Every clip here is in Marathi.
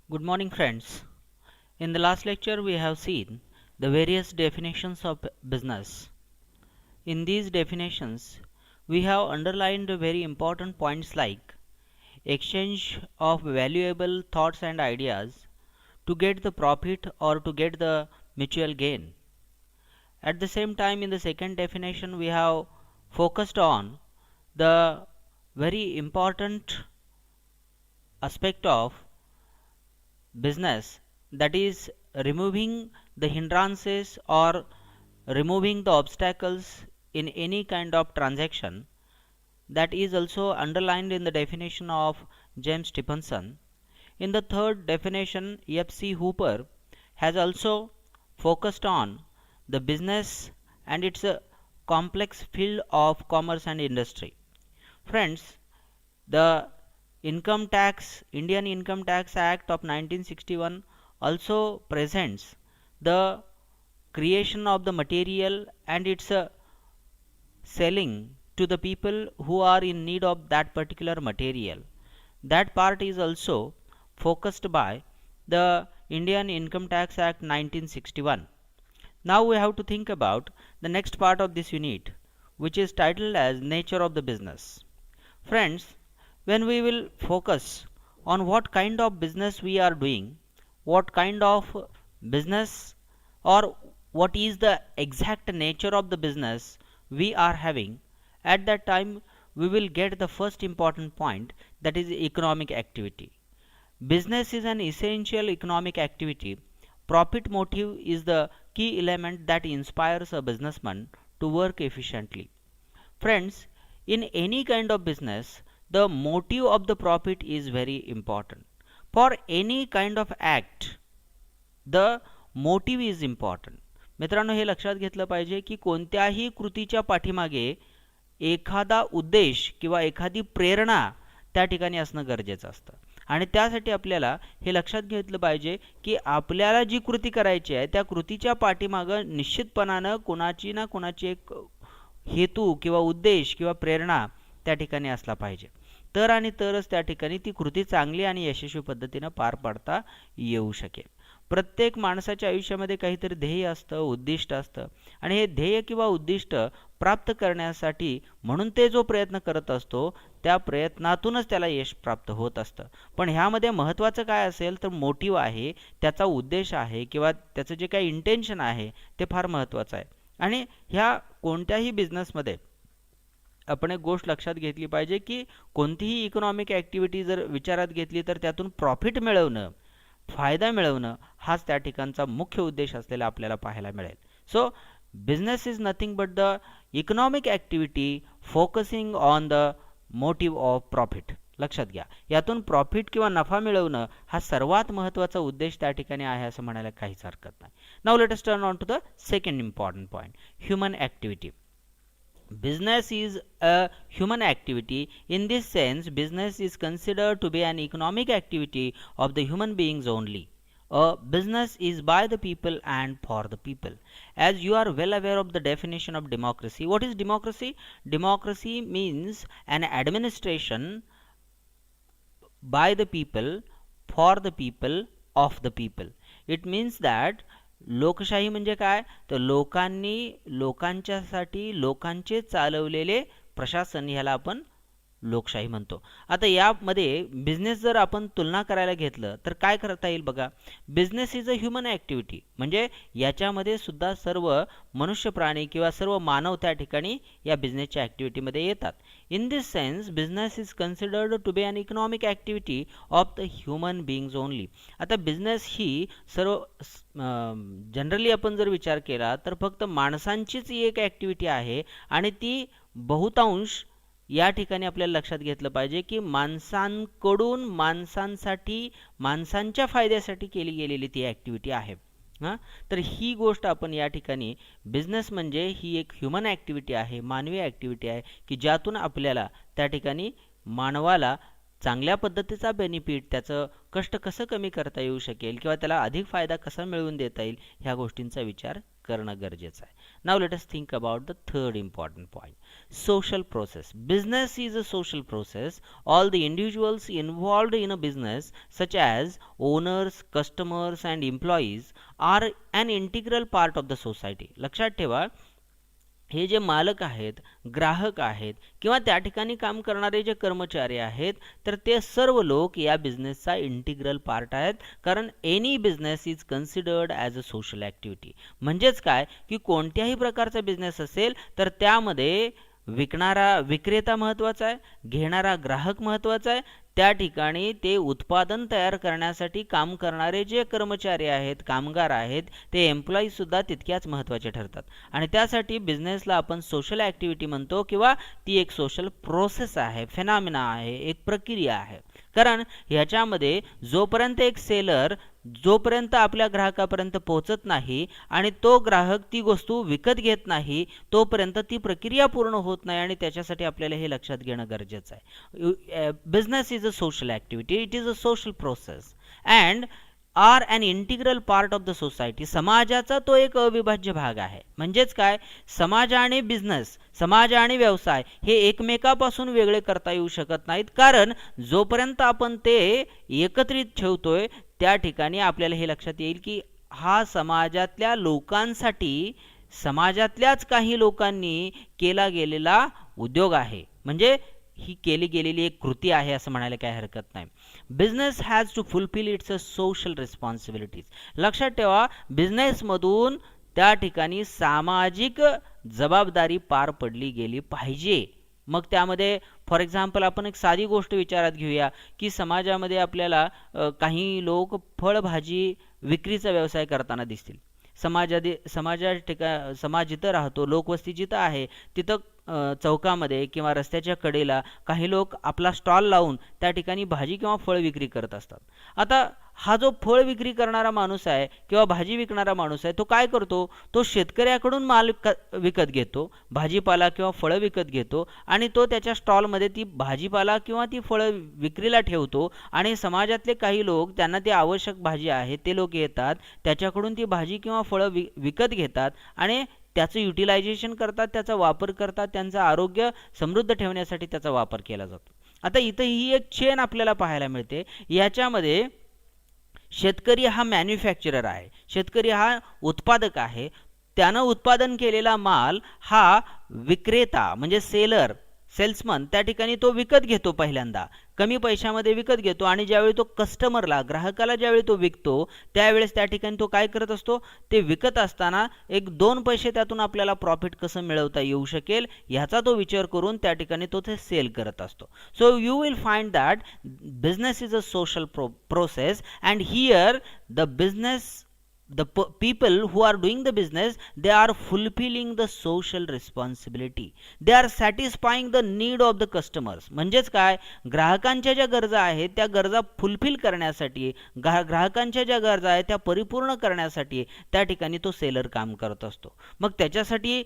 Good morning, friends. In the last lecture, we have seen the various definitions of business. In these definitions, we have underlined very important points like exchange of valuable thoughts and ideas to get the profit or to get the mutual gain. At the same time, in the second definition, we have focused on the very important aspect of business, that is removing the hindrances or removing the obstacles in any kind of transaction. That is also underlined in the definition of James Stephenson. In the third definition, F.C. Hooper has also focused on the business and its complex field of commerce and industry. Friends, the Indian Income Tax Act of 1961 also presents the creation of the material and its selling to the people who are in need of that particular material. That part is also focused by the Indian Income Tax Act 1961. Now we have to think about the next part of this unit, which is titled as Nature of the Business. Friends, when we will focus on what kind of business we are doing, what kind of business or what is the exact nature of the business we are having, at that time we will get the first important point, that is economic activity. Business is an essential economic activity. Profit motive is the key element that inspires a businessman to work efficiently. Friends, in any kind of business, the motive of the profit is very important. For any kind of act, the motive is important. मित्रांनो, हे लक्षात घेतलं पाहिजे की कोणत्याही कृतीच्या पाठीमागे एखादा उद्देश किंवा एखादी प्रेरणा त्या ठिकाणी असणं गरजेचं असतं. आणि त्यासाठी आपल्याला हे लक्षात घेतलं पाहिजे की आपल्याला जी कृती करायची आहे त्या कृतीच्या पाठीमागं निश्चितपणानं कोणाची ना कोणाची एक हेतू किंवा उद्देश किंवा प्रेरणा त्या ठिकाणी असला पाहिजे. तर आणि तरच त्या ठिकाणी ती कृती चांगली आणि यशस्वी पद्धतीनं पार पाडता येऊ शकेल. प्रत्येक माणसाच्या आयुष्यामध्ये काहीतरी ध्येय असतं, उद्दिष्ट असतं आणि हे ध्येय किंवा उद्दिष्ट प्राप्त करण्यासाठी म्हणून ते जो प्रयत्न करत असतो त्या प्रयत्नातूनच त्याला यश प्राप्त होत असतं. पण ह्यामध्ये महत्त्वाचं काय असेल तर मोटिव्ह आहे, त्याचा उद्देश आहे किंवा त्याचं जे काही इंटेन्शन आहे ते फार महत्त्वाचं आहे. आणि ह्या कोणत्याही बिझनेसमध्ये आपण एक गोष्ट लक्षात घेतली पाहिजे की कोणतीही इकॉनॉमिक ॲक्टिव्हिटी जर विचारात घेतली तर त्यातून प्रॉफिट मिळवणं, फायदा मिळवणं हाच त्या ठिकाणचा मुख्य उद्देश असलेला आपल्याला पाहायला मिळेल. So business is nothing but the economic activity focusing on the motive of profit. लक्षात घ्या, यातून प्रॉफिट किंवा नफा मिळवणं हा सर्वात महत्त्वाचा उद्देश त्या ठिकाणी आहे असं म्हणायला काहीच हरकत नाही. Now let us turn on to the second important point, human activity. Business is a human activity. In this sense, business is considered to be an economic activity of the human beings only. A business is by the people and for the people. As you are well aware of the definition of democracy, what is democracy? Democracy means an administration by the people, for the people, of the people. It means that लोकशाही म्हणजे काय तर लोकांनी लोकांच्यासाठी लोकांचे चालवलेले प्रशासन, ह्याला आपण लोकशाही म्हणतो. आता यामध्ये बिझनेस जर आपण तुलना करायला घेतलं तर काय करता येईल बघा. Business is a human activity, म्हणजे याच्यामध्ये सुद्धा सर्व मनुष्य प्राणी किंवा सर्व मानव त्या ठिकाणी या बिझनेसच्या ॲक्टिव्हिटीमध्ये येतात. In this sense business is considered to be an economic activity of the human beings only. आता बिझनेस ही सर्व जनरली आपण जर विचार केला तर फक्त माणसांचीच एक ॲक्टिव्हिटी आहे आणि ती बहुतांश या ठिकाणी आपल्याला लक्षात घेतलं पाहिजे की माणसांकडून माणसांसाठी माणसांच्या फायद्यासाठी केली गेलेली ती ॲक्टिव्हिटी आहे. तर ही गोष्ट आपण या ठिकाणी बिझनेस म्हणजे ही एक ह्युमन ॲक्टिव्हिटी आहे, मानवी ॲक्टिव्हिटी आहे की ज्यातून आपल्याला त्या ठिकाणी मानवाला चांगल्या पद्धतीचा बेनिफिट, त्याचं कष्ट कसं कमी करता येऊ शकेल किंवा त्याला अधिक फायदा कसा मिळवून देता येईल ह्या गोष्टींचा विचार करणं गरजेचं आहे. Now let us think about the third important point, social process. Business is a social process. All the individuals involved in a business, such as owners, customers and employees, are an integral part of the society. लक्षात ठेवा, हे जे मालक आहेत, ग्राहक आहेत किंवा त्या ठिकाणी काम करणारे जे कर्मचारी आहेत, तर ते सर्व लोक या बिझनेसचा इंटिग्रल पार्ट आहेत. कारण any business is considered as a social activity. म्हणजेच काय की कोणत्याही प्रकारचा बिझनेस असेल तर त्यामध्ये विकणारा विक्रेता महत्त्वाचा आहे, घेणारा ग्राहक महत्त्वाचा आहे, त्या ठिकाणी ते उत्पादन तयार करण्यासाठी काम करणारे जे कर्मचारी आहेत, कामगार आहेत, ते एम्प्लॉईजसुद्धा तितक्याच महत्त्वाचे ठरतात. आणि त्यासाठी बिझनेसला आपण सोशल ॲक्टिव्हिटी म्हणतो किंवा ती एक सोशल प्रोसेस आहे, फेनॉमिना आहे, एक प्रक्रिया आहे. कारण ह्याच्यामध्ये जोपर्यंत एक सेलर जोपर्यंत आपल्या ग्राहकापर्यंत पोहोचत नाही आणि तो ग्राहक ती वस्तू विकत घेत नाही तोपर्यंत ती प्रक्रिया पूर्ण होत नाही. आणि त्याच्यासाठी आपल्याला हे लक्षात घेणं गरजेचं आहे. Business is a social activity, it is a social process and are an integral part of the society. समाजाचा तो एक अविभाज्य भाग आहे. म्हणजेच काय, समाज आणि बिझनेस, समाज आणि व्यवसाय हे एकमेकापासून वेगळे करता येऊ शकत नाहीत. कारण जोपर्यंत आपण ते एकत्रित ठेवतोय त्या ठिकाणी आपल्याला हे लक्षात येईल की हा समाजातल्या लोकांसाठी, समाजातल्याच काही लोकांनी केला गेलेला उद्योग आहे. म्हणजे ही केली गेलेली एक कृती आहे असं म्हणायला काही हरकत नाही. Business has to fulfil its social responsibilities. लक्षात ठेवा, बिझनेसमधून त्या ठिकाणी सामाजिक जबाबदारी पार पडली गेली पाहिजे. मग त्यामध्ये फॉर एक्झाम्पल आपण एक साधी गोष्ट विचारात घेऊया की समाजामध्ये आपल्याला काही लोक फळभाजी विक्रीचा व्यवसाय करताना दिसतील. समाज जिथं राहतो, लोकवस्ती जिथं आहे तिथं चौकामध्ये किंवा रस्त्याच्या कडेला काही लोक आपला स्टॉल लावून त्या ठिकाणी भाजी किंवा फळ विक्री करत असतात. आता हा जो फळ विक्री करणारा माणूस आहे किंवा भाजी विकणारा माणूस आहे, तो काय करतो, तो शेतकऱ्याकडून माल विकत घेतो, भाजीपाला किंवा फळं विकत घेतो आणि तो त्याच्या स्टॉलमध्ये ती भाजीपाला किंवा ती फळं विक्रीला ठेवतो. आणि समाजातले काही लोक, त्यांना ती आवश्यक भाजी आहे, ते लोक येतात, त्याच्याकडून ती भाजी किंवा फळं विकत घेतात आणि त्याचं युटिलायझेशन करतात, त्याचा वापर करतात, त्यांचं आरोग्य समृद्ध ठेवण्यासाठी त्याचा वापर केला जातो. आता इथं ही एक चेन आपल्याला पाहायला मिळते. याच्यामध्ये शेतकरी हा मॅन्युफॅक्चरर आहे, शेतकरी हा उत्पादक आहे. त्यानं उत्पादन केलेला माल हा विक्रेता म्हणजे सेल्समन त्या ठिकाणी तो विकत घेतो, पहिल्यांदा कमी पैशामध्ये विकत घेतो. आणि ज्यावेळी तो कस्टमरला, ग्राहकाला ज्यावेळी तो विकतो त्यावेळेस त्या ठिकाणी तो काय करत असतो, ते विकत असताना एक 2 पैसे त्यातून आपल्याला प्रॉफिट कसं मिळवता येऊ शकेल ह्याचा तो विचार करून त्या ठिकाणी तो ते सेल करत असतो. So you will find that business is a social process and here the people who are doing the business, they are fulfilling the social responsibility, they are satisfying the need of the customers. म्हणजेच काय, ग्राहकांच्या ज्या गरजा आहेत त्या गरजा फुलफिल करण्यासाठी, ग्राहकांच्या ज्या गरजा आहेत त्या परिपूर्ण करण्यासाठी त्या ठिकाणी तो सेलर काम करत असतो. मग त्याच्यासाठी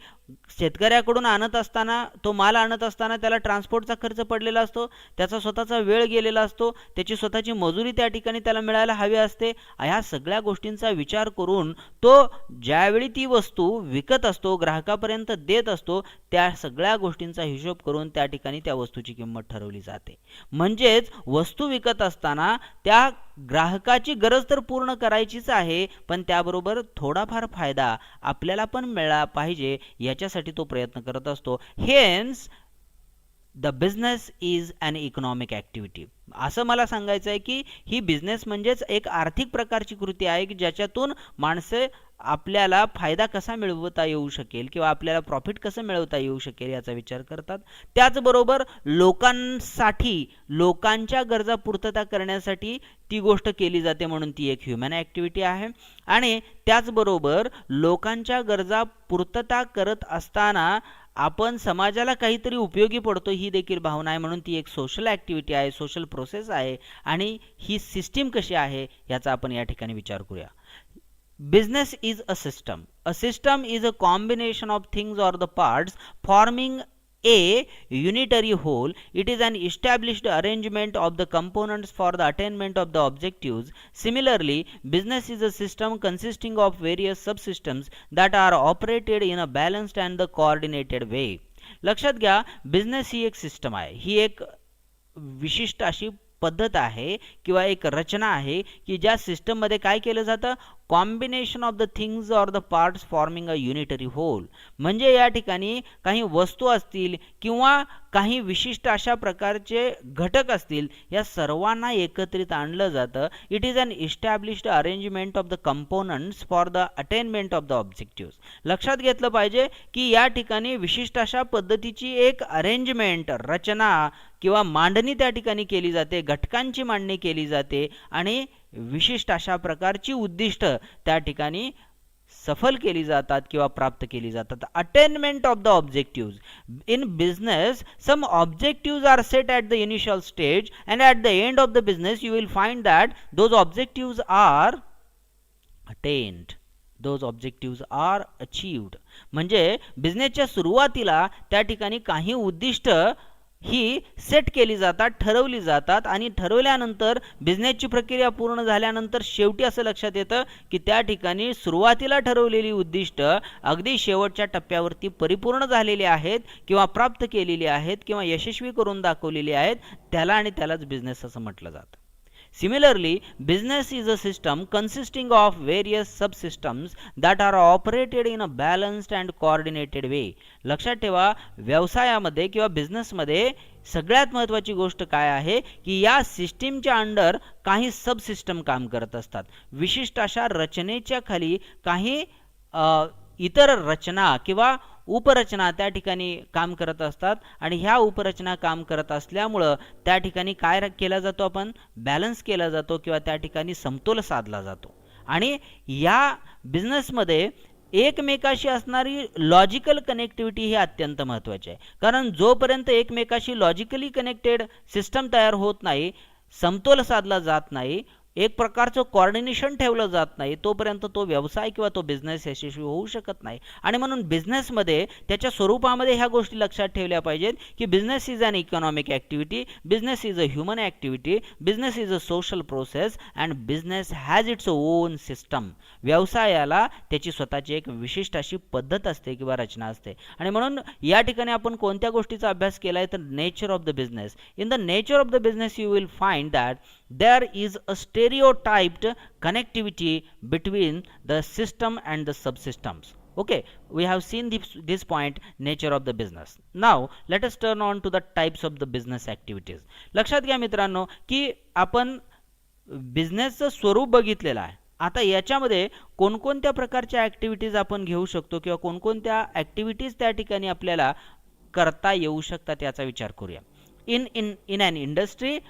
शेतकऱ्याकडून आणत असताना, तो माल आणत असताना त्याला ट्रान्सपोर्टचा खर्च पडलेला असतो, त्याचा स्वतःचा वेळ गेलेला असतो, त्याची स्वतःची मजुरी त्या ठिकाणी त्याला मिळायला हवी असते. ह्या सगळ्या गोष्टींचा विचार करून तो ज्यावेळी ती वस्तू विकत असतो, ग्राहकापर्यंत देत असतो, त्या सगळ्या गोष्टींचा हिशोब करून त्या ठिकाणी त्या वस्तूची किंमत ठरवली जाते. म्हणजेच वस्तू विकत असताना त्या ग्राहकाची गरज तर पूर्ण करायचीच आहे, पण त्याबरोबर थोडाफार फायदा आपल्याला पण मिळाला पाहिजे याच्यासाठी तो प्रयत्न करत असतो. Hence the business is an economic activity. असं मला सांगायचं आहे की ही बिझनेस म्हणजेच एक आर्थिक प्रकारची कृती आहे की ज्याच्यातून माणसं आपल्याला फायदा कसा मिळवता येऊ शकेल किंवा आपल्याला प्रॉफिट कसं मिळवता येऊ शकेल याचा विचार करतात. त्याचबरोबर लोकांसाठी, लोकांच्या गरजा पूर्तता करण्यासाठी ती गोष्ट केली जाते, म्हणून ती एक ह्युमन ॲक्टिव्हिटी आहे. आणि त्याचबरोबर लोकांच्या गरजा पूर्तता करत असताना आपण समाजाला काहीतरी उपयोगी पडतो ही देखील भावना आहे, म्हणून ती एक सोशल ॲक्टिव्हिटी आहे, सोशल प्रोसेस आहे. आणि ही सिस्टीम कशी आहे याचा आपण या ठिकाणी विचार करूया. Business is a system. A system is a combination of things or the parts forming a unitary whole. It is an established arrangement of the components for the attainment of the objectives. Similarly, business is a system consisting of various subsystems that are operated in a balanced and the coordinated way. लक्षात घ्या, बिझनेस ही एक सिस्टम आहे, ही एक विशिष्ट अशी पद्धत आहे किंवा एक रचना आहे की ज्या सिस्टममध्ये काय केलं जातं, combination of the things or the parts forming a unitary whole. म्हणजे या ठिकाणी काही वस्तू असतील किंवा काही विशिष्ट अशा प्रकारचे घटक असतील, या सर्वांना एकत्रित आणलं जातं. It is an established arrangement of the components for the attainment of the objective. लक्षात घेतलं पाहिजे की या ठिकाणी विशिष्ट अशा पद्धतीची एक अरेंजमेंट, रचना किंवा मांडणी त्या ठिकाणी केली जाते, घटकांची मांडणी केली जाते आणि विशिष्ट अशा प्रकारची उद्दिष्ट त्या ठिकाणी सफल केली जातात किंवा प्राप्त केली जातात. Attainment of the objective. In business some objective are set at the initial stage and at the end of the business you will find that those objective are attained, those objective are achieved. म्हणजे बिझनेसच्या सुरुवातीला त्या ठिकाणी काही उद्दिष्ट ही सेट केली जातात, ठरवली जातात आणि ठरवल्यानंतर बिझनेसची प्रक्रिया पूर्ण झाल्यानंतर शेवटी असं लक्षात येतं की त्या ठिकाणी सुरुवातीला ठरवलेली उद्दिष्ट अगदी शेवटच्या टप्प्यावरती परिपूर्ण झालेली आहेत किंवा प्राप्त केलेली आहेत किंवा यशस्वी करून दाखवलेली आहेत, त्याला आणि त्यालाच बिझनेस असं म्हटलं जातं. Similarly, business is a system consisting of various subsystems that are operated in a balanced and coordinated way. लक्षात ठेवा, व्यवसायामध्ये किंवा बिझनेसमध्ये सगळ्यात महत्त्वाची गोष्ट काय आहे की या सिस्टीमच्या अंडर काही सबसिस्टम काम करत असतात. विशिष्ट अशा रचनेच्या खाली काही इतर रचना किंवा उपरचना त्या ठिकाणी काम करत असतात आणि ह्या उपरचना काम करत असल्यामुळं त्या ठिकाणी काय केला जातो, आपण बॅलन्स केला जातो किंवा त्या ठिकाणी समतोल साधला जातो. आणि या बिझनेसमध्ये एकमेकाशी असणारी लॉजिकल कनेक्टिव्हिटी ही अत्यंत महत्त्वाची आहे. कारण जोपर्यंत एकमेकाशी लॉजिकली कनेक्टेड सिस्टम तयार होत नाही, समतोल साधला जात नाही, एक प्रकारचं कोऑर्डिनेशन ठेवलं जात नाही, तोपर्यंत तो व्यवसाय किंवा तो बिझनेस यशस्वी होऊ शकत नाही. आणि म्हणून बिझनेसमध्ये त्याच्या स्वरूपामध्ये ह्या गोष्टी लक्षात ठेवल्या पाहिजेत की business is an economic activity, business is a human activity, business is a social process and business has its own system. व्यवसायाला त्याची स्वतःची एक विशिष्ट अशी पद्धत असते किंवा रचना असते. आणि म्हणून या ठिकाणी आपण कोणत्या गोष्टीचा अभ्यास केला आहे तर nature of the business. In the nature of the business you will find that there is a stereotyped connectivity between the system and the subsystems. Okay, we have seen this point, nature of the business. Now let us turn on to the types of the business activities. लक्षात घ्या मित्रांनो की आपण बिझनेसचं स्वरूप बघितलेलं आहे. आता याच्यामध्ये कोणकोणत्या प्रकारच्या ॲक्टिव्हिटीज आपण घेऊ शकतो किंवा कोणकोणत्या ॲक्टिव्हिटीज त्या ठिकाणी आपल्याला करता येऊ शकतात याचा विचार करूया. in an industry,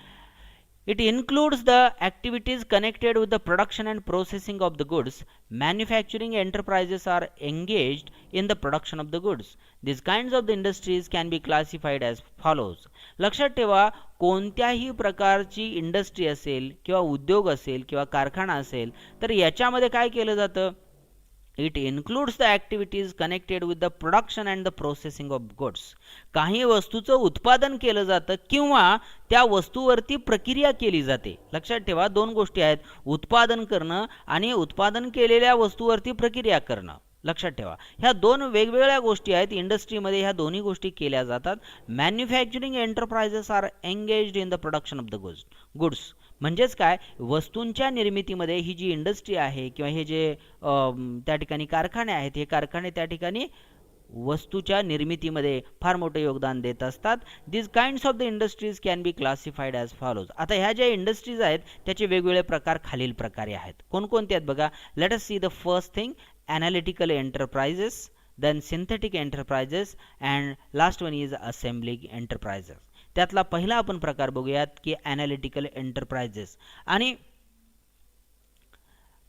it includes the activities connected with the production and processing of the goods. Manufacturing enterprises are engaged in the production of the goods. These kinds of the industries can be classified as follows. लक्षात ठेवा, कोणत्याही प्रकारची इंडस्ट्री असेल किंवा उद्योग असेल किंवा कारखाना असेल तर याच्यामध्ये काय केलं जातं, it includes the activities connected with the production and the processing of goods. काही वस्तूचं उत्पादन केलं जातं किंवा त्या वस्तूवरती प्रक्रिया केली जाते. लक्षात ठेवा, दोन गोष्टी आहेत, उत्पादन करणं आणि उत्पादन केलेल्या वस्तूवरती प्रक्रिया करणं. लक्षात ठेवा, ह्या दोन वेगवेगळ्या गोष्टी आहेत. इंडस्ट्रीमध्ये ह्या दोन्ही गोष्टी केल्या जातात. Manufacturing enterprises are engaged in the production of the goods. म्हणजेच काय, वस्तूंच्या निर्मितीमध्ये ही जी इंडस्ट्री आहे किंवा हे जे त्या ठिकाणी कारखाने आहेत, हे कारखाने त्या ठिकाणी वस्तूच्या निर्मितीमध्ये फार मोठे योगदान देत असतात. This kinds of the industries can be classified as follows. आता ह्या ज्या इंडस्ट्रीज आहेत त्याचे वेगवेगळे प्रकार खालील प्रकारे आहेत. कोणकोणते आहेत बघा. Let us see the first thing, analytical enterprises, then synthetic enterprises and last one is assembling enterprises. त्यातला पहिला आपण प्रकार बघूयात की analytical enterprises. आणि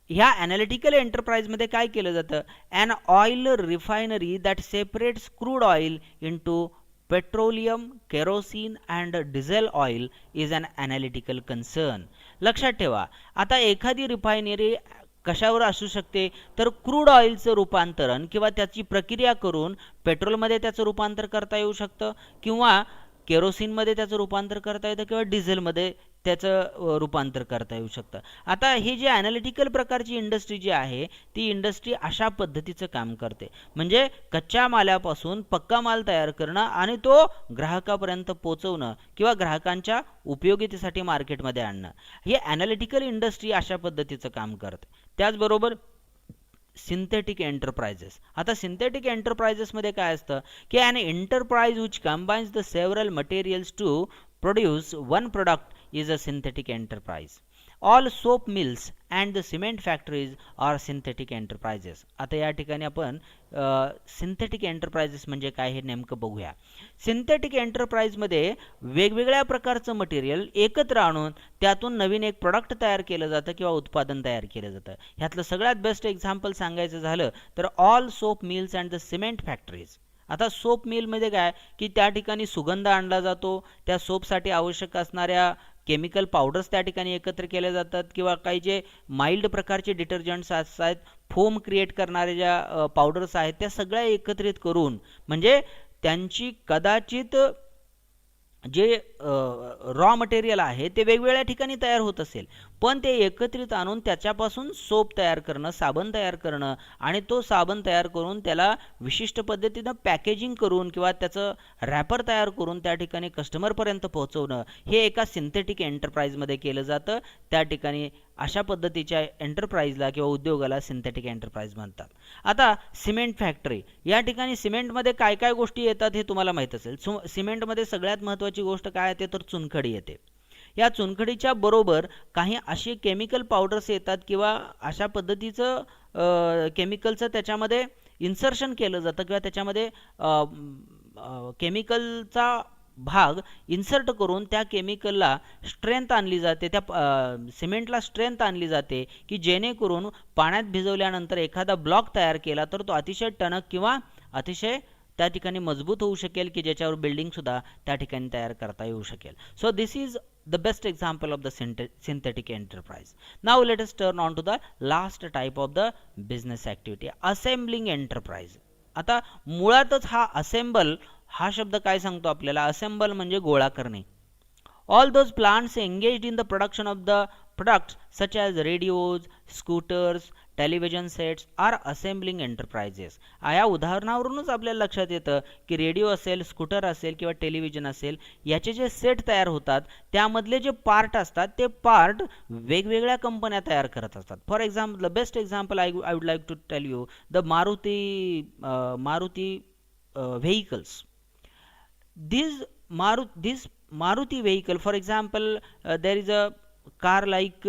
ह्या analytical enterprise मध्ये काय केलं जातं, an oil refinery that separates crude oil into petroleum, kerosene and diesel oil is an analytical concern. लक्षात ठेवा, आता एखादी रिफायनरी कशावर असू शकते, तर क्रूड ऑइलचं रूपांतरण किंवा त्याची प्रक्रिया करून पेट्रोलमध्ये त्याचं रूपांतर करता येऊ शकतं, किंवा केरोसिनमध्ये त्याचं रूपांतर करता येतं, किंवा डिझेलमध्ये त्याचं रूपांतर करता येऊ शकतं. आता ही जी ॲनालिटिकल प्रकारची इंडस्ट्री जी आहे ती इंडस्ट्री अशा पद्धतीचं काम करते, म्हणजे कच्च्या मालापासून पक्का माल तयार करणं आणि तो ग्राहकापर्यंत पोहोचवणं किंवा ग्राहकांच्या उपयोगितेसाठी मार्केटमध्ये आणणं, हे ॲनालिटिकल इंडस्ट्री अशा पद्धतीचं काम करते. त्याचबरोबर सिंथेटिक एंटरप्राइजेस. आता सिंथेटिक एंटरप्राइजेसमध्ये काय असतं की an enterprise which combines the several materials to produce one product is a synthetic enterprise. All soap mills and the cement factories are synthetic enterprises. आता या ठिकाणी आपण सिंथेटिक एंटरप्राइजेस म्हणजे काय हे नेमकं बघूया. सिंथेटिक एंटरप्राइजमध्ये वेगवेगळ्या प्रकारचं मटेरियल एकत्र आणून त्यातून नवीन एक प्रोडक्ट तयार केलं जातं किंवा उत्पादन तयार केलं जातं. ह्यातलं सगळ्यात बेस्ट एक्झाम्पल सांगायचं झालं तर all soap mills and the cement factories. आता सोप मिलमध्ये काय की त्या ठिकाणी सुगंध आणला जातो, त्या सोपसाठी आवश्यक असणाऱ्या केमिकल पावडर्स त्या ठिकाणी एकत्र केल्या जातात, किंवा काही जे माइल्ड प्रकारचे डिटर्जंट्स आहेत, फोम क्रिएट करणारे ज्या पावडर्स आहेत त्या सगळ्या एकत्रित करून, म्हणजे त्यांची कदाचित जे रॉ मटेरियल आहे ते वेगवेगळ्या ठिकाणी तयार होत असेल, पण ते एकत्रित आणून त्याच्यापासून सोप तयार करणं, साबण तयार करणं, आणि तो साबण तयार करून त्याला विशिष्ट पद्धतीनं पॅकेजिंग करून किंवा त्याचं रॅपर तयार करून त्या ठिकाणी कस्टमरपर्यंत पोहोचवणं, हे एका सिंथेटिक एंटरप्राइजमध्ये केलं जातं. त्या ठिकाणी अशा पद्धतीच्या एंटरप्राइजला किंवा उद्योगाला सिंथेटिक एंटरप्राइज म्हणतात. आता सिमेंट फॅक्टरी, या ठिकाणी सिमेंटमध्ये काय काय गोष्टी येतात हे तुम्हाला माहीत असेल. सिमेंटमध्ये सगळ्यात महत्त्वाची गोष्ट काय येते तर चुनखडी येते. या चुनखडीच्या बरोबर काही असे केमिकल पावडर्स येतात किंवा अशा पद्धतीचं केमिकलचं त्याच्यामध्ये इन्सर्शन केलं जातं किंवा त्याच्यामध्ये केमिकलचा भाग इन्सर्ट करून त्या केमिकलला स्ट्रेंथ आणली जाते, त्या सिमेंटला स्ट्रेंथ आणली जाते की जेणेकरून पाण्यात भिजवल्यानंतर एखादा ब्लॉक तयार केला तर तो अतिशय टणक किंवा अतिशय त्या ठिकाणी मजबूत होऊ शकेल की ज्याच्यावर बिल्डिंग सुद्धा त्या ठिकाणी तयार करता येऊ शकेल. So this is the best example of the synthetic enterprise. Now let us turn on to the last type of the business activity, assembling enterprise. आता मुळातच हा असेंबल हा शब्द काय सांगतो आपल्याला, असेंबल म्हणजे गोळा करणे. All those plants engaged in the production of the products such as radios, scooters, television sets are assembling enterprises. या उदाहरणावरूनच आपल्याला लक्षात येतं की रेडिओ असेल, स्कूटर असेल किंवा टेलिव्हिजन असेल, याचे जे सेट तयार होतात त्यामधले जे पार्ट असतात ते पार्ट वेगवेगळ्या कंपन्या तयार करत असतात. For example, the best example I would like to tell you the Maruti vehicles. These Maruti vehicle, for example, there is a car like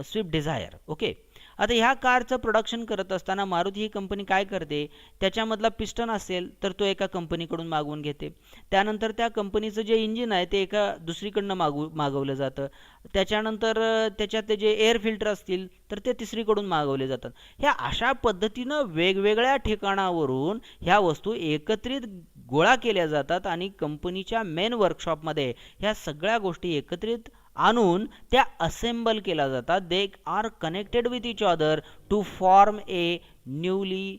Swift Desire. Okay. आता ह्या कारचं प्रोडक्शन करत असताना मारुती ही कंपनी काय करते, त्याच्यामधला पिस्टन असेल तर तो एका कंपनीकडून मागवून घेते. त्यानंतर त्या कंपनीचं जे इंजिन आहे ते एका दुसरीकडनं मागवलं जातं. त्याच्यानंतर त्याच्यात जे एअर फिल्टर असतील तर ते तिसरीकडून मागवले जातात. ह्या अशा पद्धतीनं वेगवेगळ्या ठिकाणावरून ह्या वस्तू एकत्रित गोळा केल्या जातात आणि कंपनीच्या मेन वर्कशॉपमध्ये ह्या सगळ्या गोष्टी एकत्रित आणून त्या असेंबल केल्या जातात. They are connected with each other to form a newly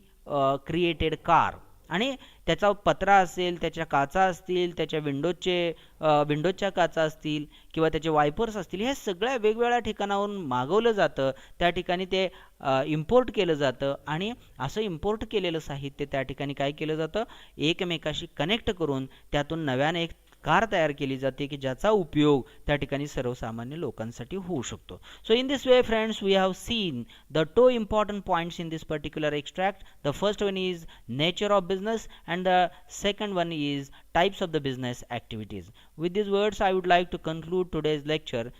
created car. आणि त्याचा पत्रा असेल, त्याच्या काचा असतील, त्याच्या विंडोजच्या काचा असतील किंवा त्याचे वायपर्स असतील, हे सगळ्या वेगवेगळ्या ठिकाणाहून मागवलं जातं. त्या ठिकाणी ते इम्पोर्ट केलं जातं आणि असं इम्पोर्ट केलेलं साहित्य त्या ठिकाणी काय केलं जातं, एकमेकाशी कनेक्ट करून त्यातून नव्याने एक कार तयार केली जाते की ज्याचा उपयोग त्या ठिकाणी सर्वसामान्य लोकांसाठी होऊ शकतो. So in this way friends, we have seen the two important points in this particular extract. The first one is nature of business and the second one is types of the business activities. With these words I would like to conclude today's lecture.